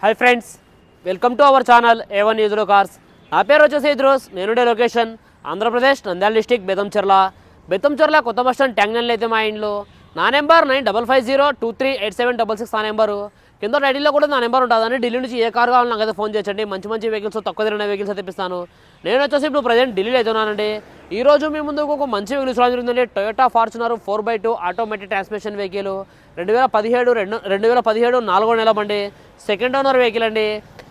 Hi friends, welcome to our channel A1 యూజ్లో cars. నా పేరు వచ్చేసి ఇద్రోస్. నేనుండే లొకేషన్ ఆంధ్రప్రదేశ్ నంద్యాల డిస్టిక్ బెతంచెర్ల కొత్త బస్ స్టాండ్ ట్యాంక్ లైన్ అయితే మా ఇంట్లో. నా నెంబర్ 9550238766 నా నెంబరు. కింద టైటిల్లో కూడా నా నెంబర్ ఉంటుందని. ఢిల్లీ నుంచి ఏ కార్ కావాలో నాకైతే ఫోన్ చేయొచ్చండి. మంచి వెహికల్స్, తక్కువ తిరిగిన వెహికల్స్ అయితే ఇస్తాను. నేను వచ్చేసి ఇప్పుడు ప్రజెంట్ ఢిల్లీలో అవుతున్నానండి. ఈరోజు మీ ముందుకు ఒక మంచి వెహికల్స్ రావడం జరిగిందండి. Toyota Fortuner 4x2 automatic transmission vehicle. 2017 4వ నెల బండి. సెకండ్ ఓనర్ వెహికల్ అండి.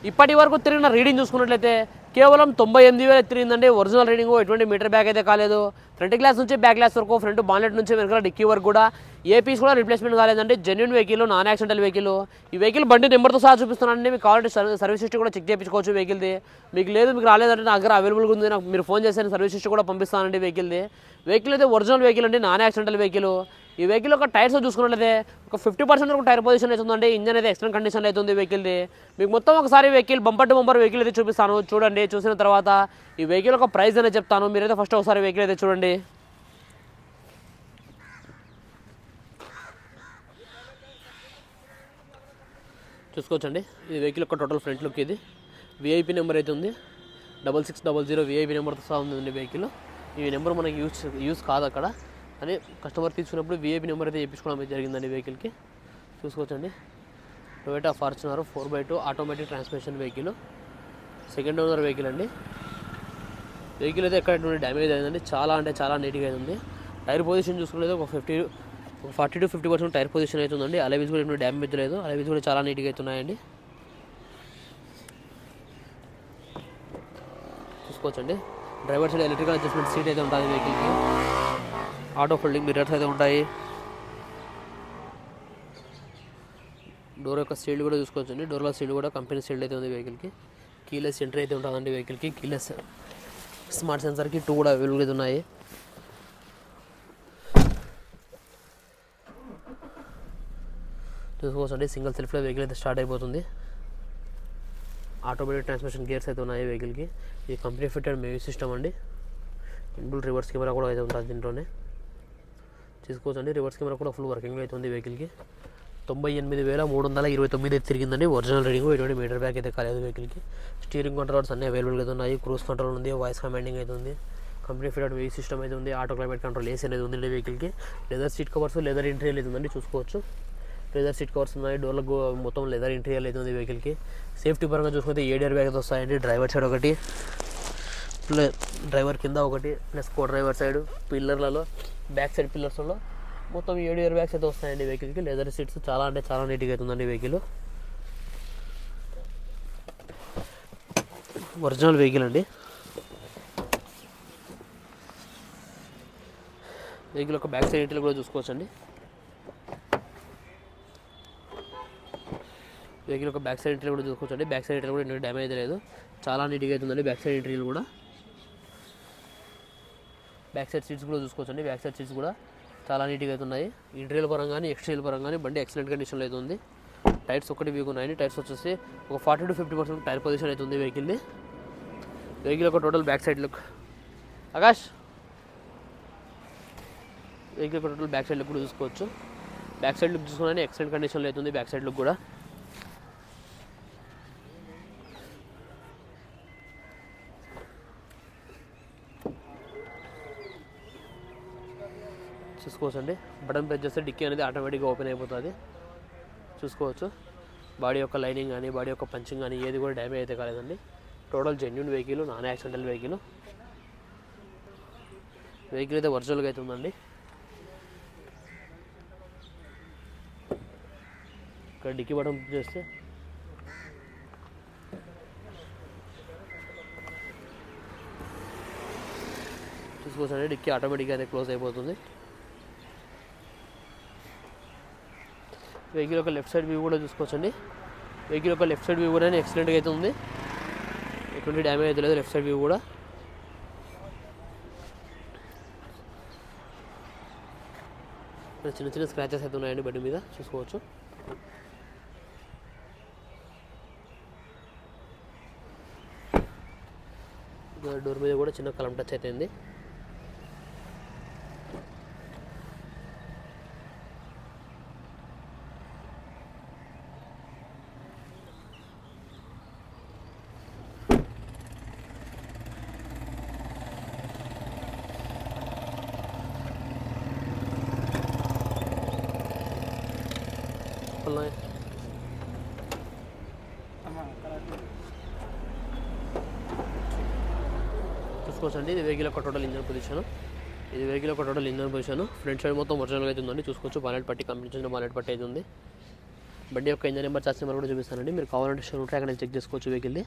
ఇప్పటి వరకు తిరిగిన రీడింగ్ చూసుకున్నట్లయితే కేవలం 98,000 తిరిగిందండి. ఒరిజినల్ రీడింగ్, ఎటువంటి మీటర్ బ్యాక్ అయితే కాలేదు. ఫ్రంట్ గ్లాస్ నుంచి బ్యాక్ గ్లాస్ వరకు, ఫ్రంట్ బాన్లెట్ నుంచి వెనకాల డిక్కీ వరకు కూడా ఏ పీస్ కూడా రిప్లేస్మెంట్ కాలేదండి. Genuine vehicle, non accidental vehicle. ఈ వెహికల్ బండి నెంబర్తో సహా చూపిస్తున్నానండి. మీకు కావాలంటే సర్వీస్ హిస్టరీ కూడా చెక్ చేయించుకోవచ్చు వెహికల్ది. మీకు రాలేదంటే నా దగ్గర అవైలబుల్గా ఉంది. నాకు మీరు ఫోన్ చేస్తే సర్వీస్ హిస్టరీ కూడా పంపిస్తానండి వెహికల్ది. వెహికల్ అయితే ఒరిజినల్ వెహికల్ అండి, నాన్ యాక్సిడెంటల్ వెహికల్. ఈ వెహికల్ ఒక టైర్స్ చూసుకున్నట్లయితే ఒక 50% వరకు టైర్ పొజిషన్ అవుతుందండి. ఇంజన్ అయితే ఎక్సలెంట్ కండిషన్ అవుతుంది వెహికల్ది. మీకు మొత్తం ఒకసారి vehicle bumper to bumper vehicle అయితే చూపిస్తాను. చూడండి, చూసిన తర్వాత ఈ వెహికల్ ఒక ప్రైస్ అనేది చెప్తాను. మీరైతే ఫస్ట్ ఒకసారి వెహికల్ అయితే చూడండి. చూసుకోవచ్చండి, ఇది వెహికల్ యొక్క టోటల్ ఫ్రంట్ లుక్. ఇది విఐపి నెంబర్ అయితే ఉంది, 6600 విఐపి నెంబర్తో సహా ఉందండి వెహికల్. ఈ నెంబర్ మనకి యూస్ కాదు అక్కడ, అని కస్టమర్ తీసుకున్నప్పుడు విఐపి నెంబర్ అయితే చేయించుకోవడం జరిగిందండి వెహికల్కి. చూసుకోవచ్చండి, Toyota Fortuner 4x2 automatic transmission vehicle. Second owner vehicle అండి. వెహికల్ అయితే ఎక్కడ డ్యామేజ్ అయిందండి. చాలా అంటే చాలా నీట్గా అవుతుంది. టైర్ పొజిషన్ చూసుకునేది ఒక 40 to 50% టైర్ పొజిషన్ అవుతుందండి. అలైవిల్స్ కూడా ఎటువంటి డ్యామేజ్ లేదు. అలైవిల్స్ కూడా చాలా నీట్గా అవుతున్నాయండి. చూసుకోవచ్చండి, driver side electrical adjustment seat అయితే ఉంటుంది వెహికల్కి. ఆటో ఫోల్డింగ్ మిర్రర్స్ అయితే ఉంటాయి. డోర్ యొక్క సీల్డ్ కూడా చూసుకోవచ్చండి. డోర్లో సీల్డ్ కూడా కంపెనీ సీల్డ్ అయితే ఉంది వెహికల్కి. కీలెస్ ఎంట్రీ అయితే ఉంటుందండి వెహికల్కి. కీలెస్ స్మార్ట్ సెన్సర్కి 2 కూడా అవైలబుల్ అయితే ఉన్నాయి. చూసుకోవచ్చండి, సింగిల్ సెల్ఫ్లో వెహికల్ అయితే స్టార్ట్ అయిపోతుంది. ఆటోమేటిక్ ట్రాన్స్మిషన్ గేర్స్ అయితే ఉన్నాయి వెహికల్కి. ఇది కంపెనీ ఫిట్టెడ్ మ్యూజిక్ సిస్టమ్ అండి. ఇన్బుల్ రివర్స్ కెమెరా కూడా అయితే ఉంటుంది దీంట్లోనే. చూసుకోవచ్చండి, రివర్స్ కెమెరా కూడా ఫుల్ వర్కింగ్లో అయితే ఉంది వెహికల్కి. 98,329 అయితే తిరిగిందండి. ఒరిజినల్ రీడింగ్, ఎటువంటి మీటర్ బ్యాక్ అయితే కాలేదు వెహికల్కి. స్టీరింగ్ కంట్రోల్స్ అన్నీ అవైలబుల్గా అయితే ఉన్నాయి. క్రూజ్ కంట్రోల్ ఉంది, వాయిస్ కమాండింగ్ అయితే ఉంది. కంపెనీ ఫిట్టెడ్ మ్యూజిక్ సిస్టమ్ అయితే ఉంది. ఆటో క్లైమేట్ కంట్రోల్ ఏసీ అనేది ఉందండి వెహికల్కి. Leather seat covers, leather interior అయితే ఉందండి. చూసుకోవచ్చు, లెదర్ సీట్ కవర్స్ ఉన్నాయి. డోర్లకు మొత్తం లెదర్ ఇంటీరియర్ అయితే ఉంది వెహికల్కి. సేఫ్టీ పరంగా చూసుకుంటే 7 ఎయిర్ బ్యాగ్స్ వస్తాయండి. డ్రైవర్ సైడ్ ఒకటి, డ్రైవర్ కింద ఒకటి, ప్లస్ కో డ్రైవర్ సైడ్ పిల్లర్లలో, బ్యాక్ సైడ్ పిల్లర్స్లో మొత్తం 7 ఎయిర్ బ్యాగ్స్ అయితే వస్తాయండి వెహికల్కి. లెదర్ సీట్స్ చాలా అంటే చాలా నీట్గా అవుతుందండి వెహికల్. ఒరిజినల్ వెహికల్ అండి. వెహికల్ ఒక బ్యాక్ సైడ్ ఇంటీరియర్ కూడా చూసుకోవచ్చండి. వెహికల్ ఒక బ్యాక్ సైడ్ ఇంటీరియర్ కూడా చూసుకోవచ్చండి. బ్యాక్ సైడ్ ఇంటీరియర్ కూడా ఎటువంటి డ్యామేజ్ లేదు, చాలా నీట్గా అవుతుందండి బ్యాక్ సైడ్ ఇంటీరియర్ కూడా. బ్యాక్ సైడ్ సీట్స్ కూడా చూసుకోవచ్చండి. బ్యాక్ సైడ్ సీట్స్ కూడా చాలా నీట్గా అవుతున్నాయి. ఇంటీరియర్ పరంగా కానీ ఎక్స్టీరియర్ పరంగా కానీ బండి ఎక్సలెంట్ కండిషన్లో అయితే ఉంది. టైర్స్ ఒకటి వీక్ ఉన్నాయండి. టైర్స్ వచ్చేసి ఒక 40 to 50% టైర్ పొజిషన్ అయితే ఉంది వెహికల్ది. వెహికల్ ఒక total back side look. Akash, vehicle ఒక టోటల్ బ్యాక్ సైడ్ లుక్ కూడా చూసుకోవచ్చు. బ్యాక్ సైడ్ లుక్ చూసుకుని ఎక్సలెంట్ కండిషన్లో అవుతుంది బ్యాక్ సైడ్ లుక్ కూడా. చూసుకోవచ్చండి, బటన్ ప్రెస్ చేస్తే డిక్కీ అనేది ఆటోమేటిక్గా ఓపెన్ అయిపోతుంది. చూసుకోవచ్చు, బాడీ యొక్క లైనింగ్ కానీ, బాడీ యొక్క పంచింగ్ కానీ ఏది కూడా డ్యామేజ్ అయితే కాలేదండి. Total genuine vehicle, non accidental vehicle. Vehicle అయితే ఒరిజినల్గా అయితే ఉందండి. ఇక్కడ డిక్కీ బటన్ ప్రెస్ చేస్తే చూసుకోవచ్చండి, డిక్కీ ఆటోమేటిక్గా అయితే క్లోజ్ అయిపోతుంది. వెహికల్ యొక్క లెఫ్ట్ సైడ్ వ్యూ కూడా చూసుకోవచ్చండి. వెహికల్ యొక్క లెఫ్ట్ సైడ్ వ్యూ కూడా ఎక్సలెంట్గా అయితే ఉంది, ఎటువంటి డ్యామేజ్ అయితే లేదు. లెఫ్ట్ సైడ్ వ్యూ కూడా చిన్న చిన్న స్క్రాచెస్ అయితే ఉన్నాయండి బండి మీద. చూసుకోవచ్చు, డోర్ మీద కూడా చిన్న కలం టచ్ అయితే ఉంది. చూసుకోవచ్చండి ఇది వెహికల్ యొక్క టోటల్ ఇంజన్ పొజిషన్. ఇది వెహికల్ యొక్క total engine position. Front side మొత్తం ఒరిజినల్గా అయితే ఉందండి. చూసుకోవచ్చు బాలెట్ పట్టి కంపెనీ నుంచి బాలెట్ పట్టి అయితే ఉంది. బండి యొక్క ఇంజన్ నెంబర్ చార్జ్ నెంబర్ కూడా చూపిస్తానండి. మీరు కావాలంటే షోరూమ్ ట్రాక్ అనేది చెక్ చేసుకోవచ్చు వెహికల్ది.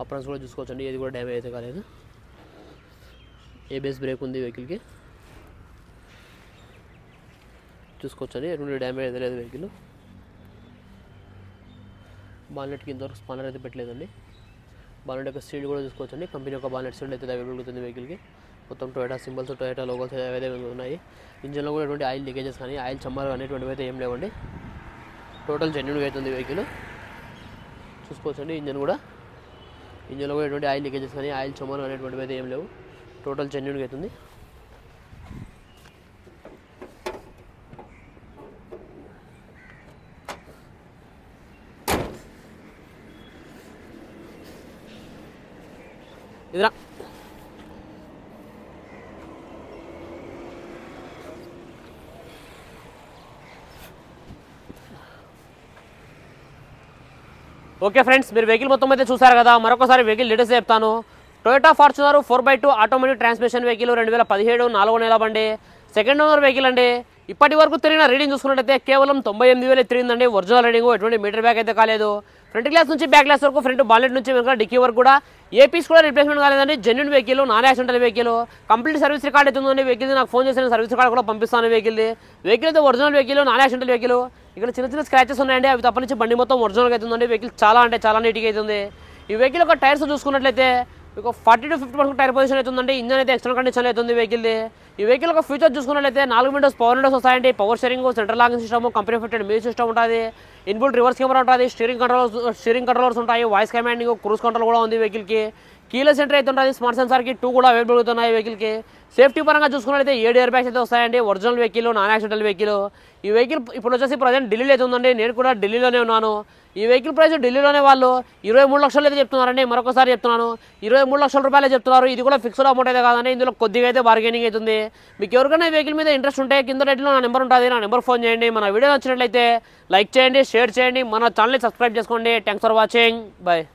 అప్రాన్స్ కూడా చూసుకోవచ్చండి. ఏది కూడా డ్యామేజ్ అయితే కాలేదు. ఏబిఎస్ బ్రేక్ ఉంది వెహికల్కి. చూసుకోవచ్చండి ఎటువంటి డ్యామేజ్ అయితే లేదు వెహికల్. బాలెట్కి ఇంతవరకు స్పానర్ అయితే పెట్టలేదండి. బాలెట్ యొక్క సీల్ కూడా చూసుకోవచ్చండి. కంపెనీ యొక్క బాలెట్ సీల్ అయితే అవైలబుల్ అవుతుంది వెహికల్కి. మొత్తం టొయోటా సింబల్స్ టొయోటా లోగోస్ ఏవైతే ఉన్నాయి. ఇంజన్లో కూడా ఎటువంటి ఆయిల్ లీకేజెస్ కానీ ఆయిల్ చమ్మారు అనేటువంటివి అయితే ఏం లేవండి. టోటల్ జెన్యూన్గా అవుతుంది వెహికల్. చూసుకోవచ్చండి ఇంజన్లో కూడా ఎటువంటి ఆయిల్ లీకేజెస్ కానీ ఆయిల్ చమ్మారు అనేటువంటివి అయితే ఏం లేవు. టోటల్ జెన్యూన్గా అవుతుంది. ఇదిరా ఓకే ఫ్రెండ్స్, మీరు వెహికల్ మొత్తం అయితే చూసారు కదా. మరొకసారి వెహికల్ డీటెయిల్స్ చెప్తాను. Toyota Fortuner 4x2 automatic transmission vehicle 2017 4వ నెల బండి. సెకండ్ ఓనర్ వెహికల్ అండి. ఇప్పటి వరకు తిరిగిన రీడింగ్ చూసుకున్నట్టయితే కేవలం 98,000 తిరిగిందండి. ఒరిజినల్ రీడింగ్, ఎటువంటి మీటర్ బ్యాక్ అయితే కాలేదు. ఫ్రంట్ గ్లాస్ నుంచి బ్యాక్ గ్లాస్ వరకు, ఫ్రంట్ బాలెట్ నుంచి వెనక డిక్కీ వరకు కూడా ఏపీస్ కూడా రిప్లేస్మెంట్ కాలేదండి. Genuine vehicle, non accidental vehicle. Complete service record అయితే ఉందండి వెహికల్. నాకు ఫోన్ చేసిన సర్వీస్ రికార్డ్ కూడా పంపిస్తాను వెహికల్ది. వెహికల్ అయితే original vehicle, non accidental vehicle. ఇక్కడ చిన్న చిన్న స్క్రాచెస్ ఉన్నాయండి, అవి తప్ప నుంచి బండి మొత్తం ఒరిజినల్గా అవుతుందండి. వెహికల్ చాలా అంటే చాలా నీట్గా అవుతుంది. ఈ వెహికల్ యొక్క టైర్స్ చూసుకున్నట్లయితే మీకు 40 to 50% టైర్ పొజిషన్ అవుతుందండి. ఇంజన్ అయితే ఎక్స్టర్నల్ కండిషన్ అవుతుంది వెహికల్ది. ఈ వెహికల్ యొక్క ఫ్యూచర్ చూసుకున్నట్లయితే 4 విండోస్ పవర్ విండోస్ వస్తాయండి. Power steering, central locking system, company fitted music system ఉంటుంది. ఇన్బుల్ట్ రివర్స్ కెమెరా ఉంటుంది. స్టీరింగ్ కంట్రోల్స్ ఉంటాయి. వాయిస్ కమాండింగ్, క్రూజ్ కంట్రోల్ కూడా ఉంది వెహికల్కి. కీలెస్ ఎంట్రీ అయితే ఉంటుంది. స్మార్ట్ సెన్సార్కి 2 కూడా అవైలబుల్ అవుతున్నాయి వెహికల్కి. సేఫ్టీ పరంగా చూసుకున్నట్లయితే 7 ఎయిర్ బ్యాగ్స్ అయితే వస్తాయండి. Original vehicle, non accidental vehicle. ఈ వెహికల్ ఇప్పుడు వచ్చేసి ప్రజెంట్ ఢిల్లీలో అయితే ఉందండి. నేను కూడా ఢిల్లీలోనే ఉన్నాను. ఈ వెహికల్ ప్రైస్ ఢిల్లీలోనే వాళ్ళు 23 లక్షలు అయితే చెప్తున్నారండి. మరొకసారి చెప్తున్నాను, 23 లక్షల రూపాయలు చెప్తున్నారు. ఇది కూడా ఫిక్స్డ్ అమౌంట్ అయితే కాదండి. ఇందులో కొద్దిగా అయితే బార్గెనింగ్ అవుతుంది. మీకు ఎవరికైనా వెహికల్ మీద ఇంట్రెస్ట్ ఉంటే కింద రేట్లో నా నెంబర్ ఉంటుంది. నా నెంబర్ ఫోన్ చేయండి. మన వీడియో నచ్చినట్లయితే లైక్ చేయండి, షేర్ చేయండి, మన ఛానల్ని సబ్స్క్రైబ్ చేసుకోండి. Thanks for watching. బాయ్.